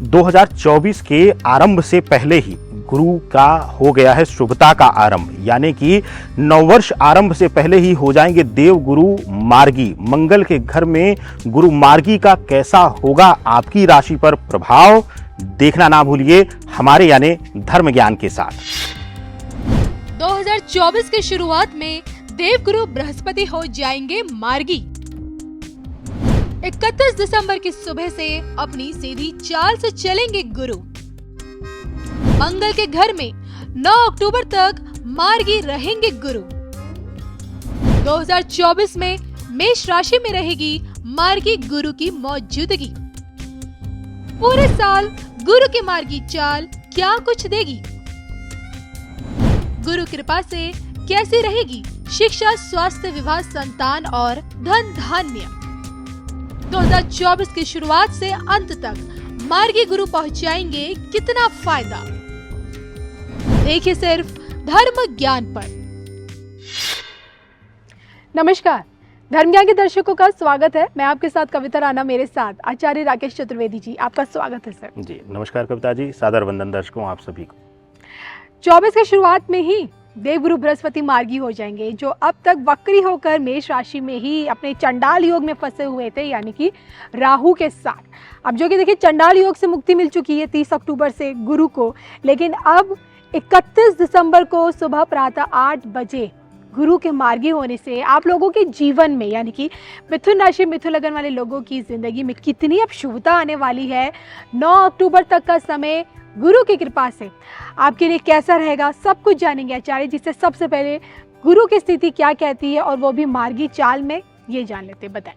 2024 के आरंभ से पहले ही गुरु का हो गया है शुभता का आरंभ, यानी कि नववर्ष आरंभ से पहले ही हो जाएंगे देव गुरु मार्गी। मंगल के घर में गुरु मार्गी का कैसा होगा आपकी राशि पर प्रभाव, देखना ना भूलिए हमारे यानी धर्म ज्ञान के साथ। 2024 की शुरुआत में देवगुरु बृहस्पति हो जाएंगे मार्गी। 31 दिसंबर की सुबह से अपनी सीधी चाल से चलेंगे गुरु। मंगल के घर में 9 अक्टूबर तक मार्गी रहेंगे गुरु। 2024 में मेष राशि में रहेगी मार्गी गुरु की मौजूदगी। पूरे साल गुरु की मार्गी चाल क्या कुछ देगी? गुरु कृपा से कैसी रहेगी शिक्षा, स्वास्थ्य, विवाह, संतान और धन धान्य? 2024 की शुरुआत से अंत तक मार्गी गुरु पहुंचाएंगे कितना फायदा? देखिए सिर्फ धर्म ज्ञान पर। नमस्कार, धर्म ज्ञान के दर्शकों का स्वागत है। मैं आपके साथ कविता राणा, मेरे साथ आचार्य राकेश चतुर्वेदी जी। आपका स्वागत है सर। जी नमस्कार कविता जी, सादर वंदन दर्शकों आप सभी को। 24 की शुरुआत में ही देवगुरु बृहस्पति मार्गी हो जाएंगे, जो अब तक वक्री होकर मेष राशि में ही अपने चंडाल योग में फंसे हुए थे, यानी कि राहु के साथ। अब जो कि देखिए चंडाल योग से मुक्ति मिल चुकी है 30 अक्टूबर से गुरु को, लेकिन अब 31 दिसंबर को सुबह प्रातः 8 बजे गुरु के मार्गी होने से आप लोगों के जीवन में, यानी कि मिथुन राशि मिथुन लगन वाले लोगों की जिंदगी में कितनी अब शुभता आने वाली है। 9 अक्टूबर तक का समय गुरु की कृपा से आपके लिए कैसा रहेगा, सब कुछ जानेंगे आचार्य जी से। सबसे पहले गुरु की स्थिति क्या कहती है और वो भी मार्गी चाल में, ये जान लेते, बताएं।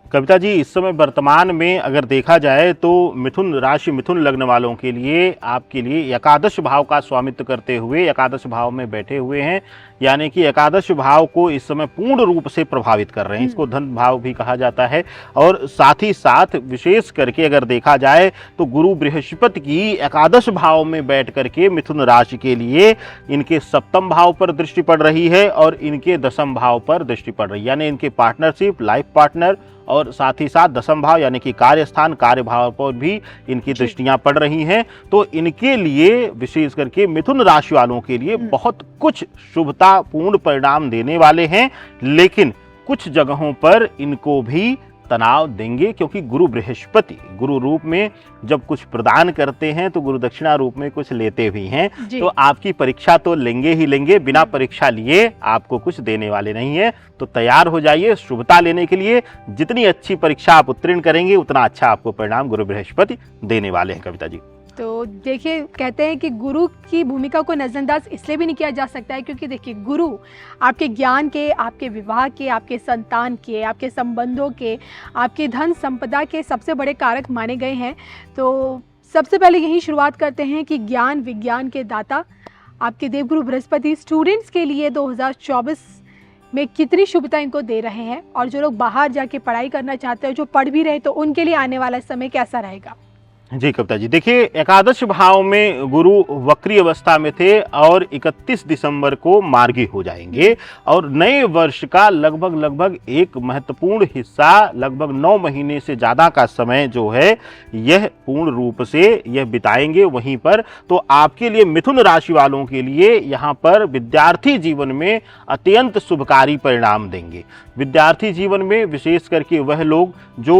कविता जी, इस समय वर्तमान में अगर देखा जाए तो मिथुन राशि मिथुन लग्न वालों के लिए, आपके लिए एकादश भाव का स्वामित्व करते हुए एकादश भाव में बैठे हुए हैं, यानी कि एकादश भाव को इस समय पूर्ण रूप से प्रभावित कर रहे हैं। इसको धन भाव भी कहा जाता है। और साथ ही साथ विशेष करके अगर देखा जाए तो गुरु बृहस्पति की एकादश भाव में बैठ करके मिथुन राशि के लिए इनके सप्तम भाव पर दृष्टि पड़ रही है और इनके दसम भाव पर दृष्टि पड़ रही है, यानी इनके पार्टनरशिप, लाइफ पार्टनर और साथ ही साथ दसम भाव यानी कि कार्यस्थान, कार्य भाव पर भी इनकी दृष्टियां पड़ रही हैं। तो इनके लिए विशेष करके मिथुन राशि वालों के लिए बहुत कुछ शुभतापूर्ण परिणाम देने वाले हैं, लेकिन कुछ जगहों पर इनको भी तनाव देंगे, क्योंकि गुरु बृहस्पति गुरु रूप में जब कुछ प्रदान करते हैं तो गुरु दक्षिणा रूप में कुछ लेते भी हैं। तो आपकी परीक्षा तो लेंगे ही लेंगे, बिना परीक्षा लिए आपको कुछ देने वाले नहीं है। तो तैयार हो जाइए शुभता लेने के लिए। जितनी अच्छी परीक्षा आप उत्तीर्ण करेंगे उतना अच्छा आपको परिणाम गुरु बृहस्पति देने वाले हैं कविता जी। तो देखिए, कहते हैं कि गुरु की भूमिका को नजरअंदाज इसलिए भी नहीं किया जा सकता है क्योंकि देखिए गुरु आपके ज्ञान के, आपके विवाह के, आपके संतान के, आपके संबंधों के, आपकी धन संपदा के सबसे बड़े कारक माने गए हैं। तो सबसे पहले यही शुरुआत करते हैं कि ज्ञान विज्ञान के दाता आपके देवगुरु बृहस्पति स्टूडेंट्स के लिए 2024 में कितनी शुभता इनको दे रहे हैं, और जो लोग बाहर जाके पढ़ाई करना चाहते हैं, जो पढ़ भी रहे, तो उनके लिए आने वाला समय कैसा रहेगा? जी कविता जी, देखिए एकादश भाव में गुरु वक्री अवस्था में थे और 31 दिसंबर को मार्गी हो जाएंगे और नए वर्ष का लगभग एक महत्वपूर्ण हिस्सा, लगभग 9 महीने से ज़्यादा का समय जो है यह पूर्ण रूप से यह बिताएंगे वहीं पर। तो आपके लिए मिथुन राशि वालों के लिए यहाँ पर विद्यार्थी जीवन में अत्यंत शुभकारी परिणाम देंगे। विद्यार्थी जीवन में विशेष करके वह लोग जो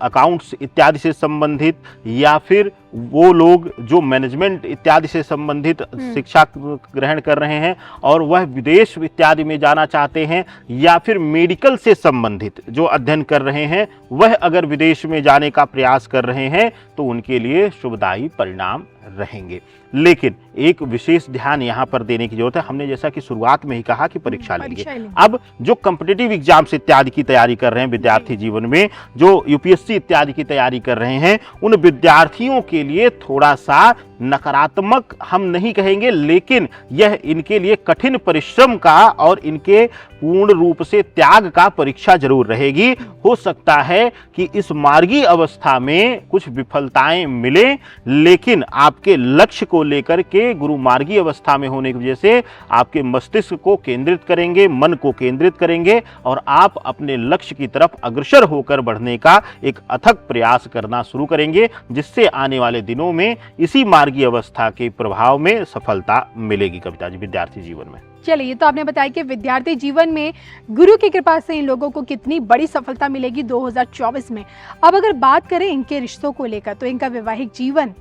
अकाउंट्स इत्यादि से संबंधित, या फिर वो लोग जो मैनेजमेंट इत्यादि से संबंधित शिक्षा ग्रहण कर रहे हैं और वह विदेश इत्यादि में जाना चाहते हैं, या फिर मेडिकल से संबंधित जो अध्ययन कर रहे हैं, वह अगर विदेश में जाने का प्रयास कर रहे हैं तो उनके लिए शुभदायी परिणाम रहेंगे। लेकिन एक विशेष ध्यान यहाँ पर देने की जरूरत है। हमने जैसा कि शुरुआत में ही कहा कि परीक्षा लेंगे। अब जो कॉम्पिटिटिव एग्जाम्स इत्यादि की तैयारी कर रहे हैं विद्यार्थी जीवन में, जो यूपीएससी इत्यादि की तैयारी कर रहे हैं, उन विद्यार्थियों के लिए थोड़ा सा नकारात्मक हम नहीं कहेंगे, लेकिन यह इनके लिए कठिन परिश्रम का और इनके पूर्ण रूप से त्याग का परीक्षा जरूर रहेगी। हो सकता है कि इस मार्गी अवस्था में कुछ विफलताएं मिले, लेकिन आपके लक्ष्य को लेकर के गुरु मार्गी अवस्था में होने की वजह से आपके मस्तिष्क को केंद्रित करेंगे, मन को केंद्रित करेंगे और आप अपने लक्ष्य की तरफ अग्रसर होकर बढ़ने का एक अथक प्रयास करना शुरू करेंगे, जिससे आने वाले वाले दिनों में इसी मार्गी अवस्था के प्रभाव में सफलता मिलेगी कविता जी विद्यार्थी जीवन में। चलिए, ये तो आपने बताया कि विद्यार्थी जीवन में गुरु की कृपा से इन लोगों को कितनी बड़ी सफलता मिलेगी 2024 में। अब अगर बात करें इनके रिश्तों को लेकर, तो इनका वैवाहिक जीवन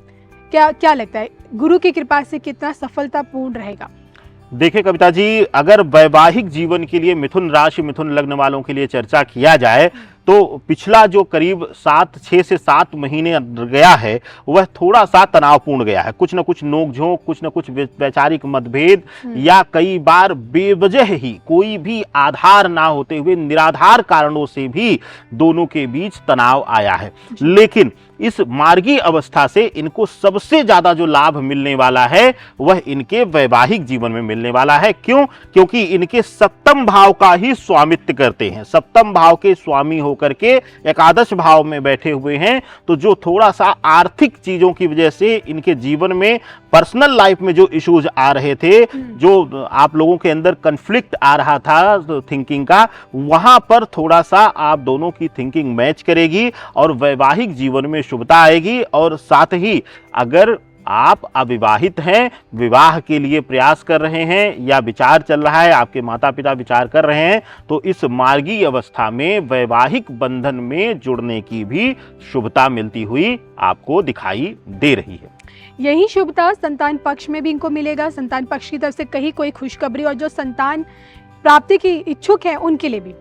क्या लगता है, गुरु की कृपा से कितना सफलतापूर्ण रहेगा? देखिए कविता जी, अगर वैवाहिक जीवन के लिए मिथुन राशि मिथुन लग्न वालों के लिए चर्चा किया जाए तो पिछला जो करीब 6 से 7 महीने गया है वह थोड़ा सा तनावपूर्ण गया है। कुछ न कुछ नोकझोंक, कुछ न कुछ वैचारिक मतभेद या कई बार बेवजह ही कोई भी आधार ना होते हुए निराधार कारणों से भी दोनों के बीच तनाव आया है। लेकिन इस मार्गी अवस्था से इनको सबसे ज्यादा जो लाभ मिलने वाला है वह इनके वैवाहिक जीवन में मिलने वाला है। क्यों? क्योंकि इनके सप्तम भाव का ही स्वामित्व करते हैं। सप्तम भाव के स्वामी होकर के एकादश भाव में बैठे हुए हैं, तो जो थोड़ा सा आर्थिक चीजों की वजह से इनके जीवन में पर्सनल लाइफ में जो इश्यूज आ रहे थे, जो आप लोगों के अंदर कन्फ्लिक्ट आ रहा था थिंकिंग का, वहां पर थोड़ा सा आप दोनों की थिंकिंग मैच करेगी और वैवाहिक जीवन में शुभता आएगी। और साथ ही अगर आप अविवाहित हैं, विवाह के लिए प्रयास कर रहे हैं या विचार चल रहा है, आपके माता पिता विचार कर रहे हैं, तो इस मार्गी अवस्था में वैवाहिक बंधन में जुड़ने की भी शुभता मिलती हुई आपको दिखाई दे रही है। यही शुभता संतान पक्ष में भी इनको मिलेगा? संतान पक्ष की तरफ से कहीं कोई खुशखबरी, और जो संतान प्राप्ति की इच्छुक है उनके लिए भी?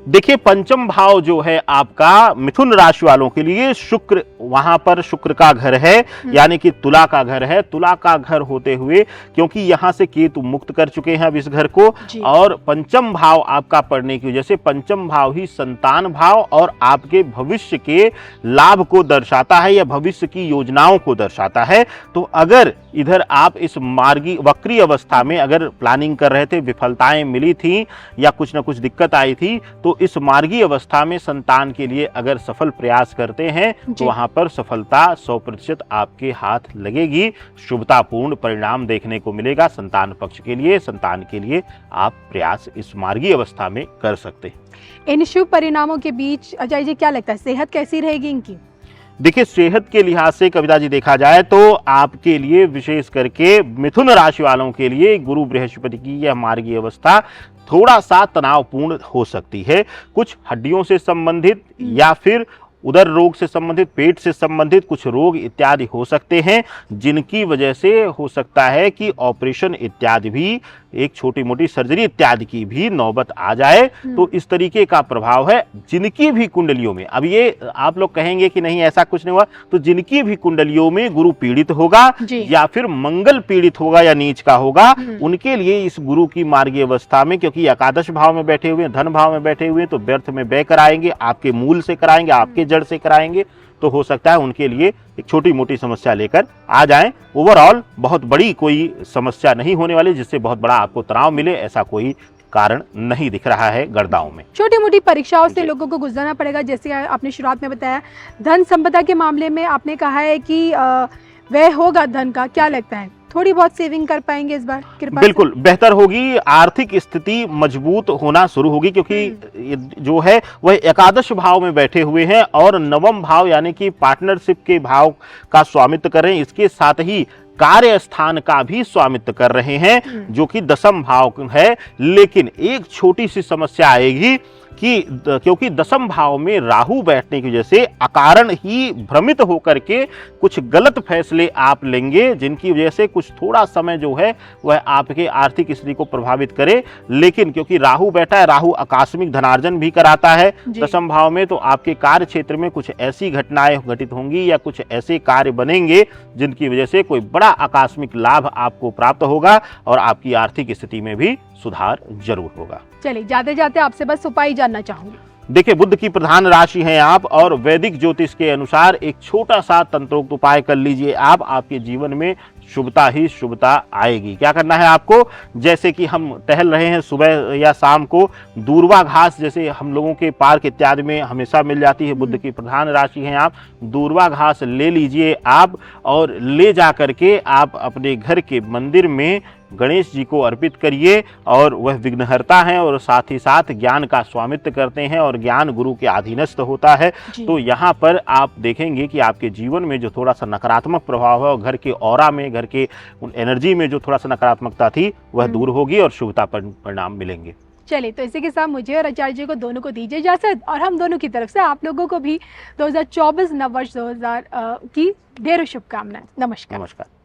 देखिए, पंचम भाव जो है आपका मिथुन राशि वालों के लिए, शुक्र वहां पर शुक्र का घर है, यानी कि तुला का घर है। तुला का घर होते हुए, क्योंकि यहां से केतु मुक्त कर चुके हैं अब इस घर को, और पंचम भाव आपका पड़ने की वजह से पंचम भाव ही संतान भाव और आपके भविष्य के लाभ को दर्शाता है या भविष्य की योजनाओं को दर्शाता है। तो अगर इधर आप इस मार्गी वक्री अवस्था में अगर प्लानिंग कर रहे थे, विफलताएं मिली थी या कुछ ना कुछ दिक्कत आई थी, तो इस मार्गी अवस्था में संतान के लिए अगर सफल प्रयास करते हैं तो वहां पर सफलता 100% आपके हाथ लगेगी। शुभतापूर्ण परिणाम देखने को मिलेगा संतान पक्ष के लिए। संतान के लिए आप प्रयास इस मार्गी अवस्था में कर सकते हैं। इन शुभ परिणामों के बीच अजय जी क्या लगता है, सेहत कैसी रहेगी इनकी? देखिए, सेहत के लिहाज से कविता जी देखा जाए तो आपके लिए, विशेष करके मिथुन राशि वालों के लिए, गुरु बृहस्पति की यह मार्गी अवस्था थोड़ा सा तनावपूर्ण हो सकती है। कुछ हड्डियों से संबंधित या फिर उदर रोग से संबंधित, पेट से संबंधित कुछ रोग इत्यादि हो सकते हैं, जिनकी वजह से हो सकता है कि ऑपरेशन इत्यादि भी, एक छोटी मोटी सर्जरी इत्यादि की भी नौबत आ जाए। तो इस तरीके का प्रभाव है। जिनकी भी कुंडलियों में, अब ये आप लोग कहेंगे कि नहीं ऐसा कुछ नहीं हुआ, तो जिनकी भी कुंडलियों में गुरु पीड़ित होगा या फिर मंगल पीड़ित होगा या नीच का होगा, उनके लिए इस गुरु की मार्गी अवस्था में, क्योंकि एकादश भाव में बैठे हुए, धन भाव में बैठे हुए, तो व्यर्थ में व्यय कराएंगे, आपके मूल से कराएंगे, आपके जड़ से कराएंगे, तो हो सकता है उनके लिए एक छोटी मोटी समस्या लेकर आ जाएं। ओवरऑल बहुत बड़ी कोई समस्या नहीं होने वाली जिससे बहुत बड़ा आपको तनाव मिले, ऐसा कोई कारण नहीं दिख रहा है गणदाओं में। छोटी मोटी परीक्षाओं से लोगों को गुजरना पड़ेगा, जैसे आपने शुरुआत में बताया। धन संपदा के मामले में आपने कहा है कि व्यय होगा धन का, क्या लगता है थोड़ी बहुत सेविंग कर पाएंगे इस बार कृपा? बिल्कुल बेहतर होगी, आर्थिक स्थिति मजबूत होना शुरू होगी, क्योंकि जो है वह एकादश भाव में बैठे हुए हैं और नवम भाव यानी कि पार्टनरशिप के भाव का स्वामित्व कर रहे हैं। इसके साथ ही कार्य स्थान का भी स्वामित्व कर रहे हैं, जो कि दसम भाव है। लेकिन एक छोटी सी समस्या आएगी कि क्योंकि दसम भाव में राहु बैठने की वजह से अकारण ही भ्रमित होकर के कुछ गलत फैसले आप लेंगे, जिनकी वजह से कुछ थोड़ा समय जो है वह आपके आर्थिक स्थिति को प्रभावित करे। लेकिन क्योंकि राहु बैठा है, राहु आकस्मिक धनार्जन भी कराता है दसम भाव में, तो आपके कार्य क्षेत्र में कुछ ऐसी घटनाएं घटित होंगी या कुछ ऐसे कार्य बनेंगे जिनकी वजह से कोई बड़ा आकस्मिक लाभ आपको प्राप्त होगा और आपकी आर्थिक स्थिति में भी सुधार जरूर होगा। चलिए, जाते जाते आपसे बस उपाय जानना चाहूंगी। देखिए, बुध की प्रधान राशि हैं आप और वैदिक ज्योतिष के अनुसार एक छोटा सा तंत्रोक्त उपाय कर लीजिए आप, आपके जीवन में शुभता ही शुभता आएगी। क्या करना है आपको, जैसे कि हम टहल रहे हैं सुबह या शाम को, दूर्वा घास जैसे हम लोगों के पार्क इत्यादि में हमेशा मिल जाती है, बुध की प्रधान राशि है आप, दूर्वा घास ले लीजिए आप और ले जा करके आप अपने घर के मंदिर में गणेश जी को अर्पित करिए। और वह विघ्नहर्ता हैं और साथ ही साथ ज्ञान का स्वामित्व करते हैं और ज्ञान गुरु के अधीनस्थ होता है। तो यहाँ पर आप देखेंगे कि आपके जीवन में जो थोड़ा सा नकारात्मक प्रभाव है और घर के ऑरा में, घर के एनर्जी में जो थोड़ा सा नकारात्मकता थी वह दूर होगी और शुभता परिणाम मिलेंगे। चलिए, तो इसी के साथ मुझे और आचार्य जी को दोनों को दीजिए इजाजत और हम दोनों की तरफ से आप लोगों को भी 2024 नववर्ष 2000 की ढेरों शुभकामनाएं। नमस्कार। नमस्कार।